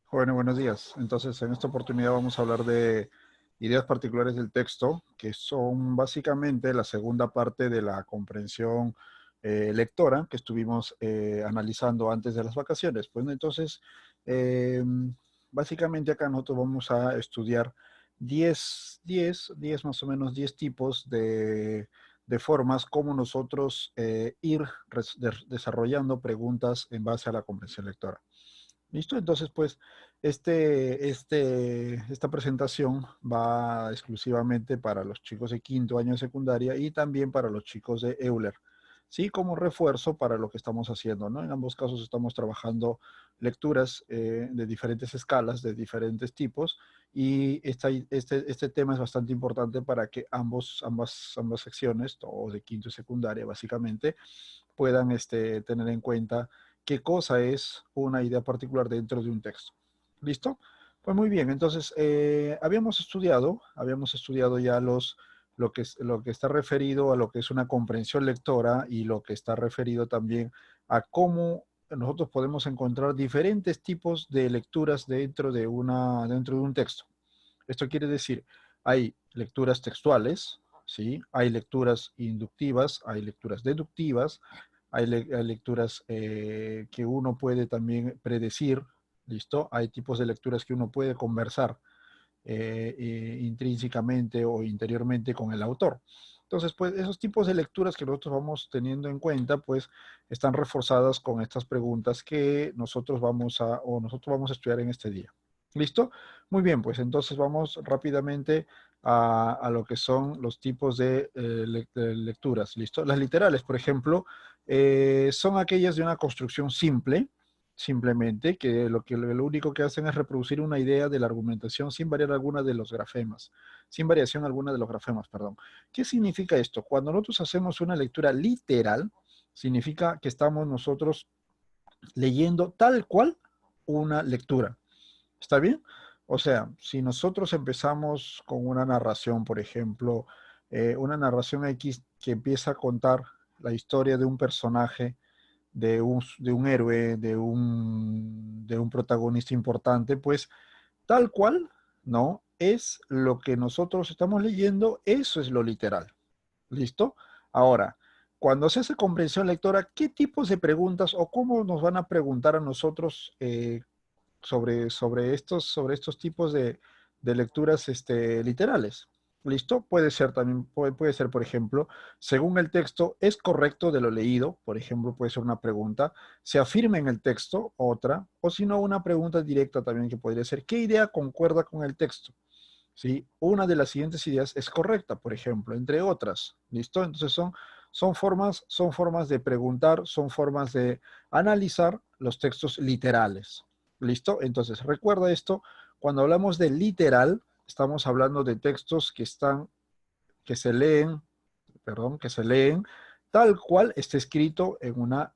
Jóvenes, buenos días. Entonces, en esta oportunidad vamos a hablar de ideas particulares del texto, que son básicamente la segunda parte de la comprensión lectora que estuvimos analizando antes de las vacaciones. Pues entonces, eh, básicamente acá nosotros vamos a estudiar 10 más o menos 10 tipos de formas como nosotros ir desarrollando preguntas en base a la comprensión lectora. ¿Listo? Entonces, pues, esta presentación va exclusivamente para los chicos de quinto año de secundaria y también para los chicos de Euler, ¿sí? Como refuerzo para lo que estamos haciendo, ¿no? En ambos casos estamos trabajando lecturas de diferentes escalas, de diferentes tipos, y este tema es bastante importante para que ambas secciones, o de quinto y secundaria, básicamente, puedan tener en cuenta qué cosa es una idea particular dentro de un texto. ¿Listo? Pues muy bien, entonces habíamos estudiado ya lo que está referido a lo que es una comprensión lectora y lo que está referido también a cómo nosotros podemos encontrar diferentes tipos de lecturas dentro de un texto. Esto quiere decir, hay lecturas textuales, ¿sí? Hay lecturas inductivas, hay lecturas deductivas, hay lecturas que uno puede también predecir, ¿listo? Hay tipos de lecturas que uno puede conversar intrínsecamente o interiormente con el autor. Entonces, pues esos tipos de lecturas que nosotros vamos teniendo en cuenta, pues están reforzadas con estas preguntas que nosotros vamos a estudiar en este día. ¿Listo? Muy bien, pues entonces vamos rápidamente a lo que son los tipos de lecturas. ¿Listo? Las literales, por ejemplo, son aquellas de una construcción simple, simplemente, que lo único que hacen es reproducir una idea de la argumentación sin variar alguna de los grafemas, sin variación alguna de los grafemas, perdón. ¿Qué significa esto? Cuando nosotros hacemos una lectura literal, significa que estamos nosotros leyendo tal cual una lectura. ¿Está bien? O sea, si nosotros empezamos con una narración, por ejemplo, una narración X que empieza a contar la historia de un personaje, de un héroe, de un protagonista importante, pues tal cual, ¿no? Es lo que nosotros estamos leyendo, eso es lo literal. ¿Listo? Ahora, cuando se hace comprensión lectora, ¿qué tipos de preguntas o cómo nos van a preguntar a nosotros sobre estos tipos de lecturas literales? ¿Listo? Puede ser también, puede ser, por ejemplo, según el texto, ¿es correcto de lo leído? Por ejemplo, puede ser una pregunta. ¿Se afirma en el texto? Otra. O si no, una pregunta directa también que podría ser, ¿qué idea concuerda con el texto? ¿Sí? Una de las siguientes ideas es correcta, por ejemplo, entre otras. ¿Listo? Entonces son formas de preguntar, son formas de analizar los textos literales. ¿Listo? Entonces, recuerda esto, cuando hablamos de literal, estamos hablando de textos que se leen, perdón, que se leen tal cual está escrito en una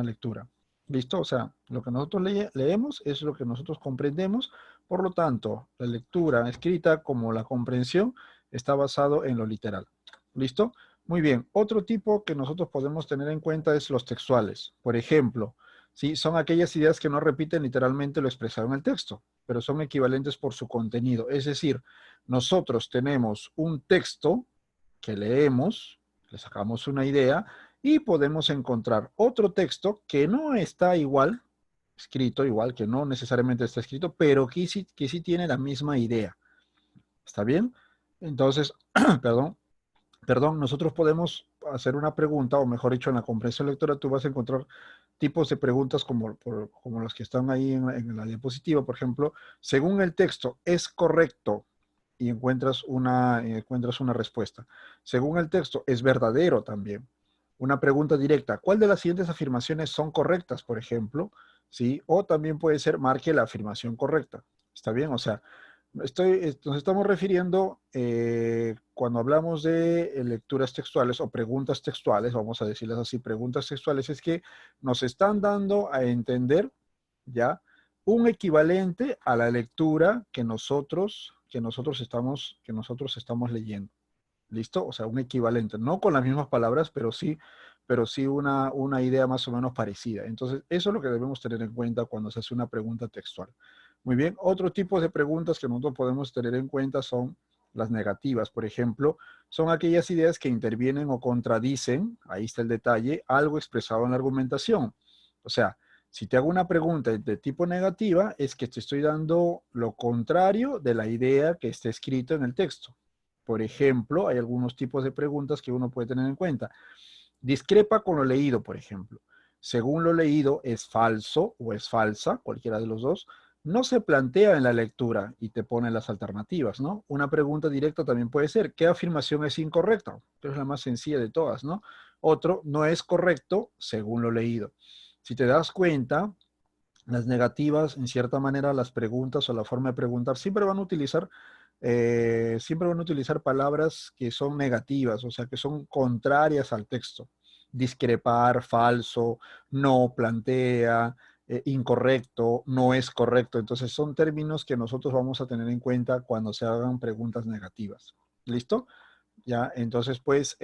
lectura. ¿Listo? O sea, lo que nosotros leemos es lo que nosotros comprendemos. Por lo tanto, la lectura escrita como la comprensión está basado en lo literal. ¿Listo? Muy bien. Otro tipo que nosotros podemos tener en cuenta es los textuales. Por ejemplo, ¿sí? Son aquellas ideas que no repiten literalmente lo expresado en el texto, pero son equivalentes por su contenido. Es decir, nosotros tenemos un texto que leemos, le sacamos una idea y podemos encontrar otro texto que no está igual, escrito igual, que no necesariamente está escrito, pero que sí tiene la misma idea. ¿Está bien? Entonces, perdón, nosotros podemos hacer una pregunta, o mejor dicho, en la comprensión lectora tú vas a encontrar tipos de preguntas como las que están ahí en la diapositiva, por ejemplo, según el texto, ¿es correcto? Y encuentras una respuesta. Según el texto, es verdadero también. Una pregunta directa, ¿cuál de las siguientes afirmaciones son correctas, por ejemplo? ¿Sí? O también puede ser, marque la afirmación correcta. ¿Está bien? O sea, nos estamos refiriendo, cuando hablamos de lecturas textuales o preguntas textuales, vamos a decirlas así, preguntas textuales, es que nos están dando a entender, ¿ya? Un equivalente a la lectura que nosotros estamos leyendo. ¿Listo? O sea, un equivalente, no con las mismas palabras, pero sí pero sí una idea más o menos parecida. Entonces, eso es lo que debemos tener en cuenta cuando se hace una pregunta textual. Muy bien, otro tipo de preguntas que nosotros podemos tener en cuenta son las negativas. Por ejemplo, son aquellas ideas que intervienen o contradicen, ahí está el detalle, algo expresado en la argumentación. O sea, si te hago una pregunta de tipo negativa, es que te estoy dando lo contrario de la idea que está escrito en el texto. Por ejemplo, hay algunos tipos de preguntas que uno puede tener en cuenta. Discrepa con lo leído, por ejemplo. Según lo leído, es falso o es falsa, cualquiera de los dos. No se plantea en la lectura y te pone las alternativas, ¿no? Una pregunta directa también puede ser, ¿qué afirmación es incorrecta? Que es la más sencilla de todas, ¿no? Otro, no es correcto según lo leído. Si te das cuenta, las negativas, en cierta manera, las preguntas o la forma de preguntar siempre van a utilizar palabras que son negativas, o sea, que son contrarias al texto. Discrepar, falso, no, plantea, incorrecto, no es correcto. Entonces, son términos que nosotros vamos a tener en cuenta cuando se hagan preguntas negativas. ¿Listo? ¿Ya? Entonces, pues,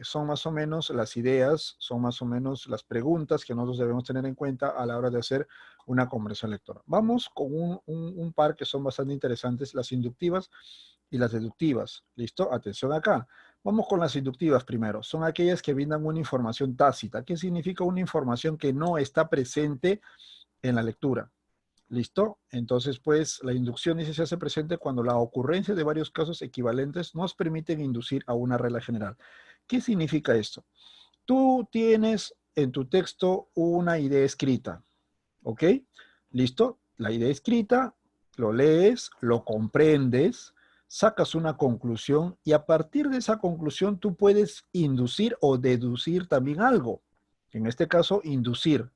son más o menos las ideas, son más o menos las preguntas que nosotros debemos tener en cuenta a la hora de hacer una conversión lectora. Vamos con un par que son bastante interesantes, las inductivas y las deductivas. ¿Listo? Atención acá. Vamos con las inductivas primero. Son aquellas que brindan una información tácita. ¿Qué significa una información que no está presente en la lectura? ¿Listo? Entonces, pues, la inducción dice se hace presente cuando la ocurrencia de varios casos equivalentes nos permiten inducir a una regla general. ¿Qué significa esto? Tú tienes en tu texto una idea escrita, ¿ok? ¿Listo? La idea escrita, lo lees, lo comprendes, sacas una conclusión y a partir de esa conclusión tú puedes inducir o deducir también algo. En este caso, inducir.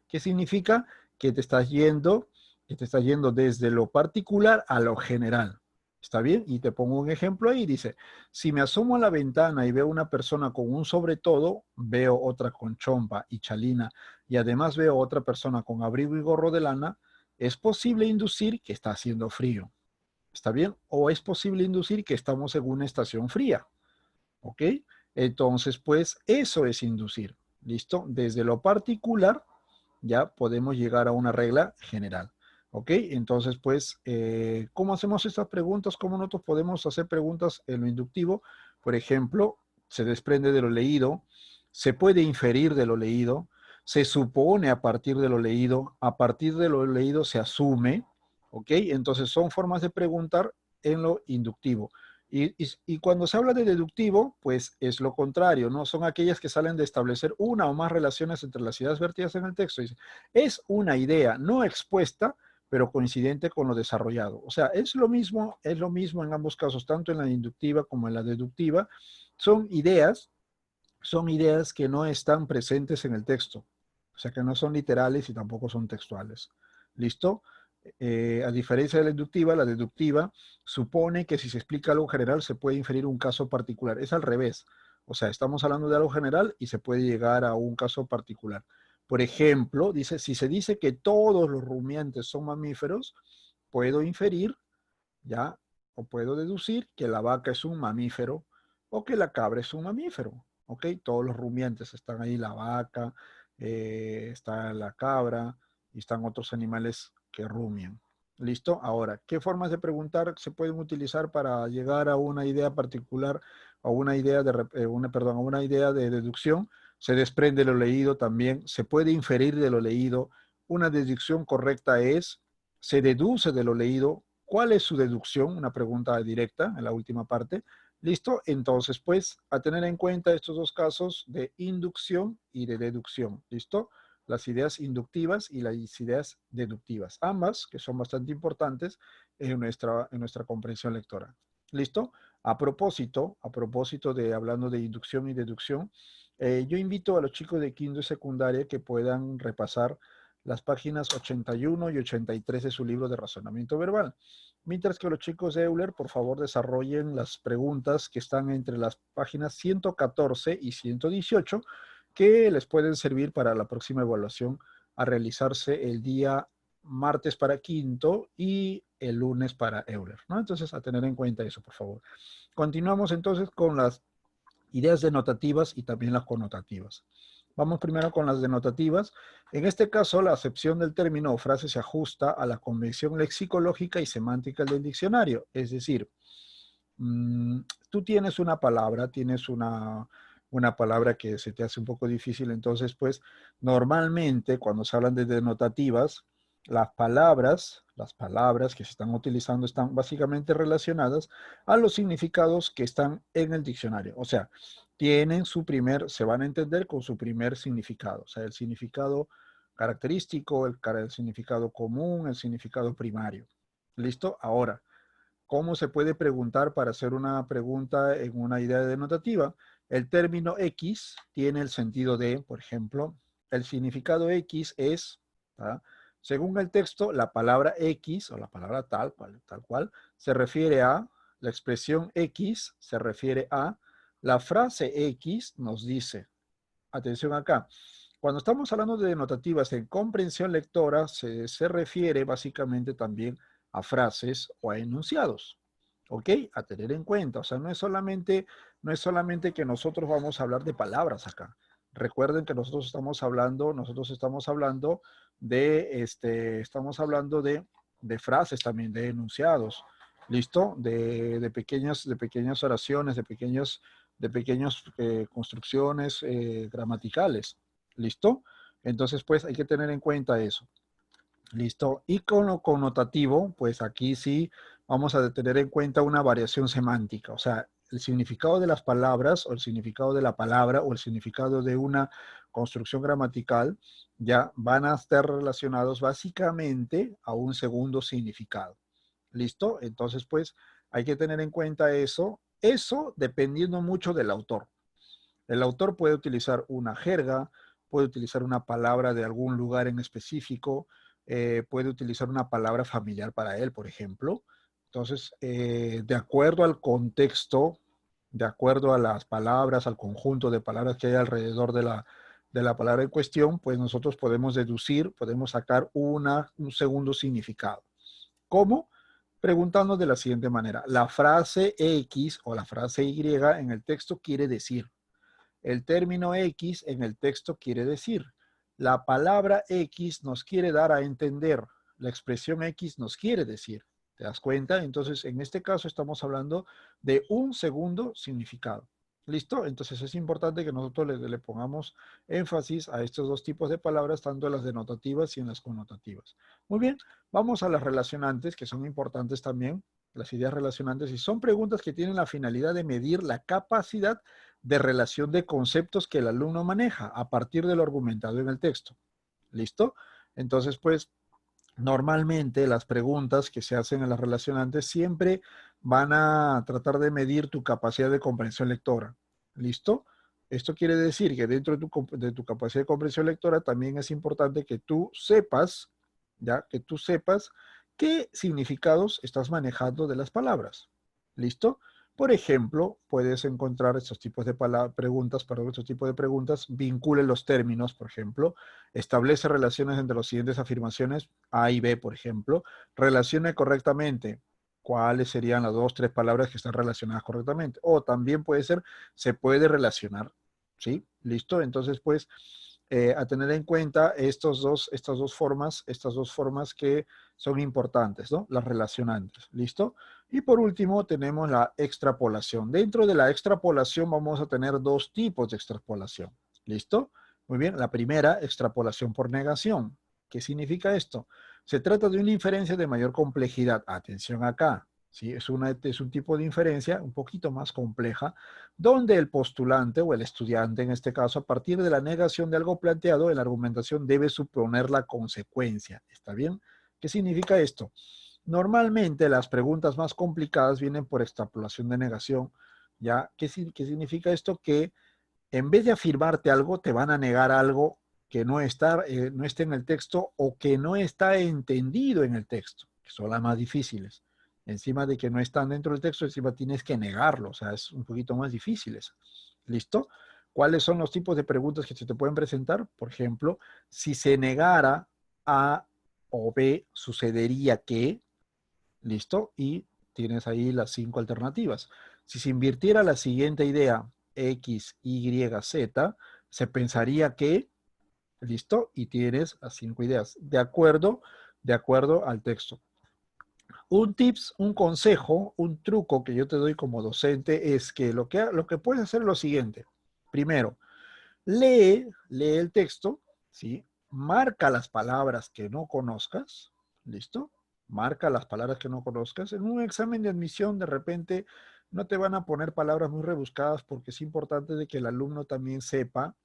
¿Qué significa? Que te estás yendo, que te estás yendo desde lo particular a lo general. ¿Está bien? Y te pongo un ejemplo ahí. Dice, si me asomo a la ventana y veo una persona con un sobre todo, veo otra con chompa y chalina y además veo otra persona con abrigo y gorro de lana, es posible inducir que está haciendo frío. ¿Está bien? O es posible inducir que estamos en una estación fría. ¿Ok? Entonces, pues eso es inducir. ¿Listo? Desde lo particular ya podemos llegar a una regla general. ¿Ok? Entonces, pues, ¿cómo hacemos estas preguntas? ¿Cómo nosotros podemos hacer preguntas en lo inductivo? Por ejemplo, se desprende de lo leído, se puede inferir de lo leído, se supone a partir de lo leído, a partir de lo leído se asume, ¿ok? Entonces son formas de preguntar en lo inductivo. Y cuando se habla de deductivo, pues es lo contrario, ¿no? Son aquellas que salen de establecer una o más relaciones entre las ideas vertidas en el texto. Dice, es una idea no expuesta, pero coincidente con lo desarrollado. O sea, es lo mismo en ambos casos, tanto en la inductiva como en la deductiva. Son ideas, son ideas que no están presentes en el texto. O sea, que no son literales y tampoco son textuales. ¿Listo? A diferencia de la deductiva supone que si se explica algo general se puede inferir un caso particular. Es al revés. O sea, estamos hablando de algo general y se puede llegar a un caso particular. Por ejemplo, dice, si se dice que todos los rumiantes son mamíferos, puedo inferir, ya, o puedo deducir que la vaca es un mamífero o que la cabra es un mamífero. ¿Ok? Todos los rumiantes están ahí, la vaca, está la cabra y están otros animales que rumian. ¿Listo? Ahora, ¿qué formas de preguntar se pueden utilizar para llegar a una idea particular o una idea perdón, a una idea de deducción? Se desprende de lo leído también, se puede inferir de lo leído. Una deducción correcta es, se deduce de lo leído. ¿Cuál es su deducción? Una pregunta directa en la última parte. ¿Listo? Entonces, pues, a tener en cuenta estos dos casos de inducción y de deducción. ¿Listo? Las ideas inductivas y las ideas deductivas. Ambas, que son bastante importantes en nuestra comprensión lectora. ¿Listo? A propósito de hablando de inducción y deducción, yo invito a los chicos de quinto y secundaria que puedan repasar las páginas 81 y 83 de su libro de razonamiento verbal. Mientras que los chicos de Euler, por favor, desarrollen las preguntas que están entre las páginas 114 y 118, que les pueden servir para la próxima evaluación a realizarse el día martes para quinto y el lunes para Euler, ¿no? Entonces, a tener en cuenta eso, por favor. Continuamos entonces con las ideas denotativas y también las connotativas. Vamos primero con las denotativas. En este caso, la acepción del término o frase se ajusta a la convención lexicológica y semántica del diccionario. Es decir, tú tienes una palabra, tienes una palabra que se te hace un poco difícil, entonces, pues, normalmente cuando se hablan de denotativas, las palabras que se están utilizando están básicamente relacionadas a los significados que están en el diccionario. O sea, se van a entender con su primer significado. O sea, el significado característico, el significado común, el significado primario. ¿Listo? Ahora, ¿cómo se puede preguntar para hacer una pregunta en una idea denotativa? El término X tiene el sentido de, por ejemplo, el significado X es, ¿ah? Según el texto, la palabra X o la palabra tal cual, se refiere a, la expresión X se refiere a, la frase X nos dice, atención acá, cuando estamos hablando de denotativas en comprensión lectora, se refiere básicamente también a frases o a enunciados. ¿Ok? A tener en cuenta. O sea, no es solamente que nosotros vamos a hablar de palabras acá. Recuerden que nosotros estamos hablando de frases también, de enunciados. ¿Listo? De pequeñas oraciones, de pequeñas construcciones gramaticales. ¿Listo? Entonces, pues hay que tener en cuenta eso. ¿Listo? Y con lo connotativo, pues aquí sí vamos a tener en cuenta una variación semántica. O sea, el significado de las palabras o el significado de la palabra o el significado de una construcción gramatical ya van a estar relacionados básicamente a un segundo significado. ¿Listo? Entonces, pues hay que tener en cuenta eso. Eso dependiendo mucho del autor. El autor puede utilizar una jerga, puede utilizar una palabra de algún lugar en específico, puede utilizar una palabra familiar para él, por ejemplo. Entonces, de acuerdo al contexto, de acuerdo a las palabras, al conjunto de palabras que hay alrededor de la palabra en cuestión, pues nosotros podemos deducir, podemos sacar un segundo significado. ¿Cómo? Preguntando de la siguiente manera. La frase X o la frase Y en el texto quiere decir. El término X en el texto quiere decir. La palabra X nos quiere dar a entender. La expresión X nos quiere decir. ¿Te das cuenta? Entonces, en este caso estamos hablando de un segundo significado. ¿Listo? Entonces es importante que nosotros le pongamos énfasis a estos dos tipos de palabras, tanto en las denotativas y en las connotativas. Muy bien, vamos a las relacionantes, que son importantes también, las ideas relacionantes, y son preguntas que tienen la finalidad de medir la capacidad de relación de conceptos que el alumno maneja a partir de lo argumentado en el texto. ¿Listo? Entonces, pues, normalmente las preguntas que se hacen en las relacionantes siempre van a tratar de medir tu capacidad de comprensión lectora. ¿Listo? Esto quiere decir que dentro de tu capacidad de comprensión lectora también es importante que tú sepas, ya, que tú sepas qué significados estás manejando de las palabras. ¿Listo? Por ejemplo, puedes encontrar estos tipos de preguntas, vincule los términos, por ejemplo, establece relaciones entre las siguientes afirmaciones, A y B, por ejemplo, relacione correctamente cuáles serían las dos, tres palabras que están relacionadas correctamente. O también puede ser, se puede relacionar, ¿sí? ¿Listo? Entonces, pues, a tener en cuenta estas dos formas que son importantes, ¿no? Las relacionantes, ¿listo? Y por último tenemos la extrapolación. Dentro de la extrapolación vamos a tener dos tipos de extrapolación, ¿listo? Muy bien, la primera, extrapolación por negación. ¿Qué significa esto? Se trata de una inferencia de mayor complejidad. Atención acá, ¿sí? Es un tipo de inferencia un poquito más compleja, donde el postulante o el estudiante, en este caso, a partir de la negación de algo planteado, en la argumentación debe suponer la consecuencia. ¿Está bien? ¿Qué significa esto? Normalmente las preguntas más complicadas vienen por extrapolación de negación. ¿Ya? ¿Qué significa esto? Que en vez de afirmarte algo, te van a negar algo que no esté en el texto o que no está entendido en el texto, que son las más difíciles. Encima de que no están dentro del texto, encima tienes que negarlo, o sea, es un poquito más difícil eso. ¿Listo? ¿Cuáles son los tipos de preguntas que se te pueden presentar? Por ejemplo, si se negara A o B, sucedería que, ¿listo? Y tienes ahí las 5 alternativas. Si se invirtiera la siguiente idea, X, Y, Z, se pensaría que, listo, y tienes las 5 ideas, de acuerdo al texto. Un tips, un consejo, un truco que yo te doy como docente es que lo que puedes hacer es lo siguiente. Primero, lee el texto, ¿sí? Marca las palabras que no conozcas, ¿listo? Marca las palabras que no conozcas. En un examen de admisión, de repente, no te van a poner palabras muy rebuscadas porque es importante de que el alumno también sepa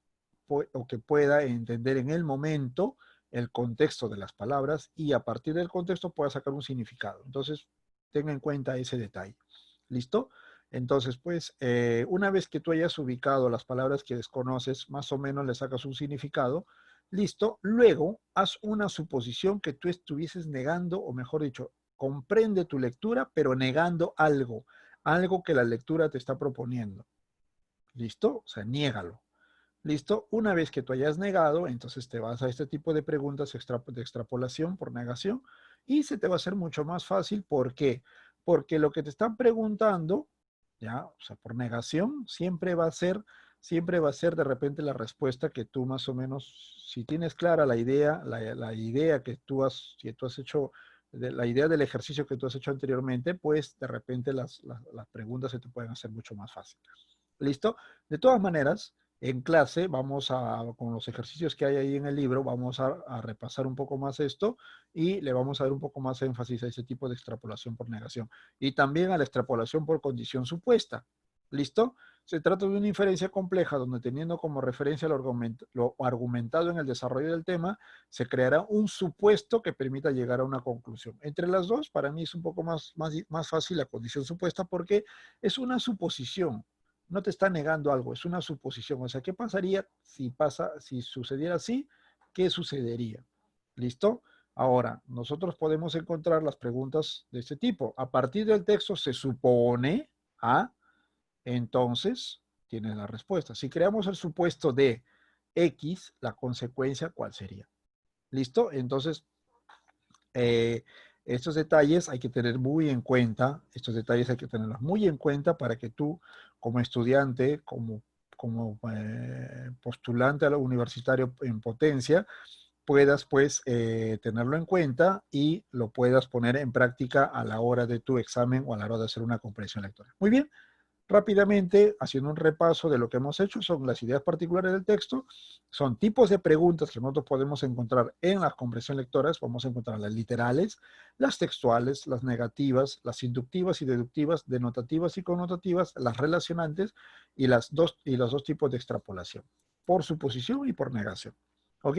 o que pueda entender en el momento el contexto de las palabras y a partir del contexto pueda sacar un significado. Entonces, tenga en cuenta ese detalle. ¿Listo? Entonces, pues, una vez que tú hayas ubicado las palabras que desconoces, más o menos le sacas un significado, listo, luego haz una suposición que tú estuvieses negando, o mejor dicho, comprende tu lectura, pero negando algo, algo que la lectura te está proponiendo. ¿Listo? O sea, niégalo. ¿Listo? Una vez que tú hayas negado, entonces te vas a este tipo de preguntas de extrapolación por negación y se te va a hacer mucho más fácil. ¿Por qué? Porque lo que te están preguntando, ya, o sea, por negación, siempre va a ser de repente la respuesta que tú más o menos, si tienes clara la idea, la idea que tú has hecho, la idea del ejercicio que tú has hecho anteriormente, pues de repente las preguntas se te pueden hacer mucho más fácil. ¿Listo? De todas maneras, en clase con los ejercicios que hay ahí en el libro, vamos a repasar un poco más esto y le vamos a dar un poco más énfasis a ese tipo de extrapolación por negación. Y también a la extrapolación por condición supuesta. ¿Listo? Se trata de una inferencia compleja donde teniendo como referencia lo argumentado en el desarrollo del tema, se creará un supuesto que permita llegar a una conclusión. Entre las dos, para mí es un poco más fácil la condición supuesta porque es una suposición, no te está negando algo, es una suposición. O sea, ¿qué pasaría si sucediera así? ¿Qué sucedería? ¿Listo? Ahora, nosotros podemos encontrar las preguntas de este tipo. A partir del texto se supone, ¿ah? Entonces, tienes la respuesta. Si creamos el supuesto de X, la consecuencia, ¿cuál sería? ¿Listo? Entonces, eh, estos detalles hay que tener muy en cuenta, estos detalles hay que tenerlos muy en cuenta para que tú, como estudiante, como postulante a lo universitario en potencia, puedas pues tenerlo en cuenta y lo puedas poner en práctica a la hora de tu examen o a la hora de hacer una comprensión lectora. Muy bien. Rápidamente, haciendo un repaso de lo que hemos hecho, son las ideas particulares del texto, son tipos de preguntas que nosotros podemos encontrar en las comprensiones lectoras, vamos a encontrar las literales, las textuales, las negativas, las inductivas y deductivas, denotativas y connotativas, las relacionantes y los dos tipos de extrapolación, por suposición y por negación. ¿Ok?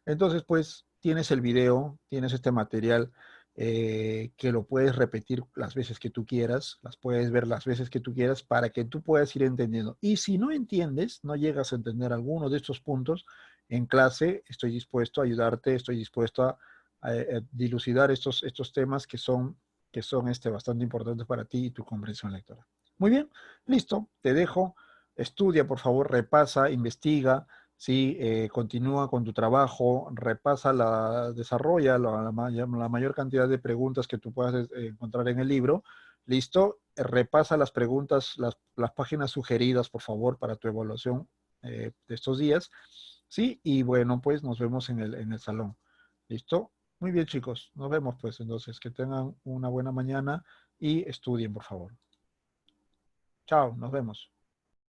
Entonces, pues, tienes el video, tienes este material que lo puedes repetir las veces que tú quieras, las puedes ver las veces que tú quieras para que tú puedas ir entendiendo. Y si no entiendes, no llegas a entender alguno de estos puntos, en clase estoy dispuesto a ayudarte, estoy dispuesto a dilucidar estos temas que son bastante importantes para ti y tu comprensión lectora. Muy bien, listo, te dejo. Estudia, por favor, repasa, investiga, ¿sí? Continúa con tu trabajo, repasa, desarrolla la mayor cantidad de preguntas que tú puedas encontrar en el libro. ¿Listo? Repasa las preguntas, las páginas sugeridas, por favor, para tu evaluación de estos días. ¿Sí? Y bueno, pues nos vemos en el salón. ¿Listo? Muy bien, chicos. Nos vemos, pues, entonces. Que tengan una buena mañana y estudien, por favor. Chao, nos vemos.